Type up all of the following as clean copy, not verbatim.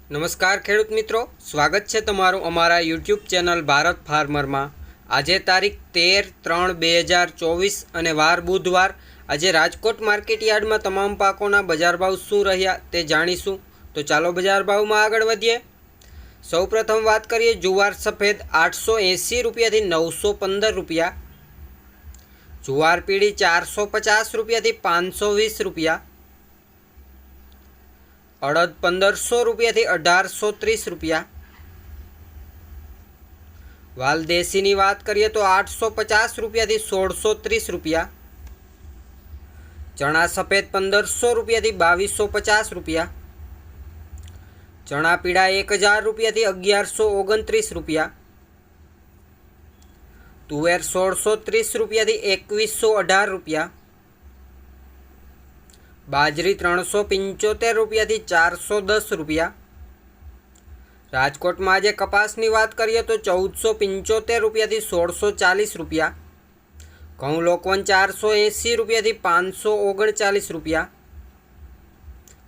નમસ્કાર ખેડૂત મિત્રો, સ્વાગત છે તમારું અમારા યુટ્યુબ ચેનલ ભારત ફાર્મરમાં। આજે તારીખ 13/3/2024 અને વાર બુધવાર। આજે રાજકોટ માર્કેટ યાર્ડમાં તમામ પાકોના બજાર ભાવ શું રહ્યા તે જાણીશું। તો ચાલો બજાર ભાવમાં આગળ વધીએ। સૌપ્રથમ વાત કરીએ જુવાર સફેદ 880 રૂપિયાથી 915 રૂપિયા, જુવાર પીળી 450 રૂપિયાથી 520 રૂપિયા, અડદ 1500 રૂપિયાથી 1830 રૂપિયા, વાલ દેશીની વાત કરીએ તો 850 રૂપિયાથી 1630 રૂપિયા, ચણા સફેદ 1500 રૂપિયાથી 2250 રૂપિયા, ચણા પીળા 1000 રૂપિયાથી 1129 રૂપિયા, તુવેર 1630 રૂપિયાથી 2118 રૂપિયા, બાજરી 375 રૂપિયાથી 410 રૂપિયા। રાજકોટમાં આજે કપાસની વાત કરીએ તો 1475 રૂપિયાથી 1640 રૂપિયા, ઘઉં લોકવન 480 રૂપિયાથી 539 રૂપિયા,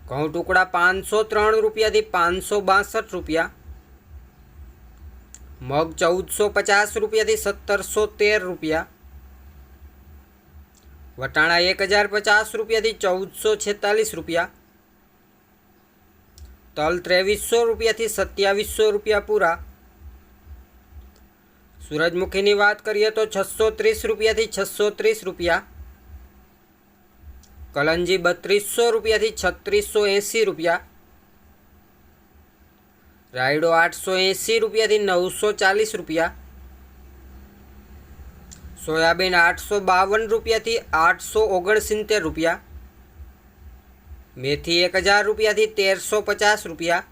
ઘઉં ટુકડા 503 રૂપિયાથી 562 રૂપિયા, મગ 1450 રૂપિયાથી 1713 રૂપિયા, વટાણા 1050 રૂપિયાથી 1446 રૂપિયા, તલ 2300 રૂપિયાથી 2700 રૂપિયા પૂરા। સૂરજમુખીની વાત કરીએ તો 630 રૂપિયાથી 630 રૂપિયા, કલંજી 3200 રૂપિયાથી 3680 રૂપિયા, રાયડો 880 રૂપિયાથી 940 રૂપિયા, સોયાબીન 852 રૂપિયાથી 869 રૂપિયા, મેથી 1000 રૂપિયાથી 1350 રૂપિયા,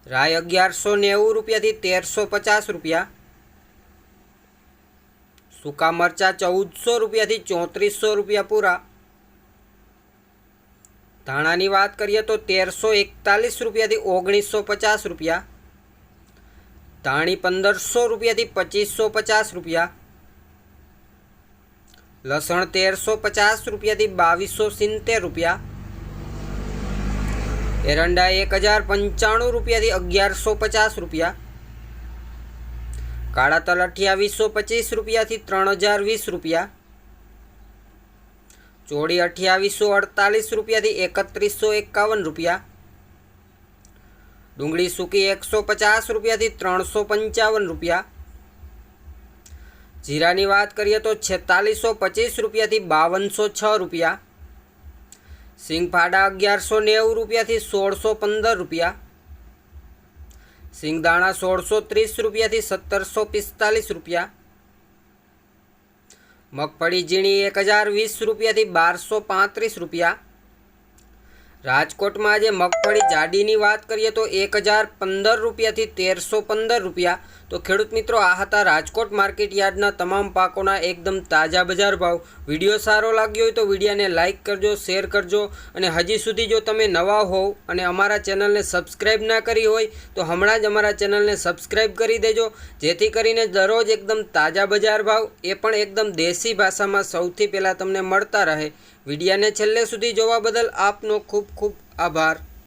રાય 1190 રૂપિયાથી 1350 રૂપિયા, સૂકા મરચા 1400 રૂપિયાથી 3400 રૂપિયા પૂરા। ધાણાની વાત કરીએ તો 1341 રૂપિયાથી 1950 રૂપિયા, ધાણી 1500 રૂપિયાથી 2550 રૂપિયા, લસણ 1350 રૂપિયાથી 2270 રૂપિયા, એરંડા 1095 રૂપિયાથી 1150 રૂપિયા, કાળા તલ 2825 રૂપિયાથી 3020 રૂપિયા, ચોળી 2848 રૂપિયાથી 3151 રૂપિયા, ડુંગળી સૂકી 150 રૂપિયાથી 355 રૂપિયા, જીરાની વાત કરીએ તો 4625 રૂપિયાથી 5206 રૂપિયા, સિંગફાડા 1190 રૂપિયાથી 1615 રૂપિયા, સિંગદાણા 1630 રૂપિયાથી 1745 રૂપિયા, મગફળી ઝીણી 1020 રૂપિયાથી 1235 રૂપિયા। રાજકોટમાં આજે મગફળી જાડીની વાત કરીએ તો 1015 રૂપિયાથી 1315 રૂપિયા। તો ખેડૂત મિત્રો, આ હતા રાજકોટ માર્કેટ યાર્ડના તમામ પાકોના એકદમ તાજા બજાર ભાવ। વિડીયો સારો લાગ્યો હોય તો વિડીયોને લાઇક કરજો, શેર કરજો, અને હજી સુધી જો તમે નવા હોવ અને અમારા ચેનલને સબસ્ક્રાઈબ ના કરી હોય તો હમણાં જ અમારા ચેનલને સબસ્ક્રાઈબ કરી દેજો, જેથી કરીને દરરોજ એકદમ તાજા બજાર ભાવ, એ પણ એકદમ દેશી ભાષામાં સૌથી પહેલાં તમને મળતા રહે। વિડીયોને છેલ્લે સુધી જોવા બદલ આપનો ખૂબ ખૂબ આભાર।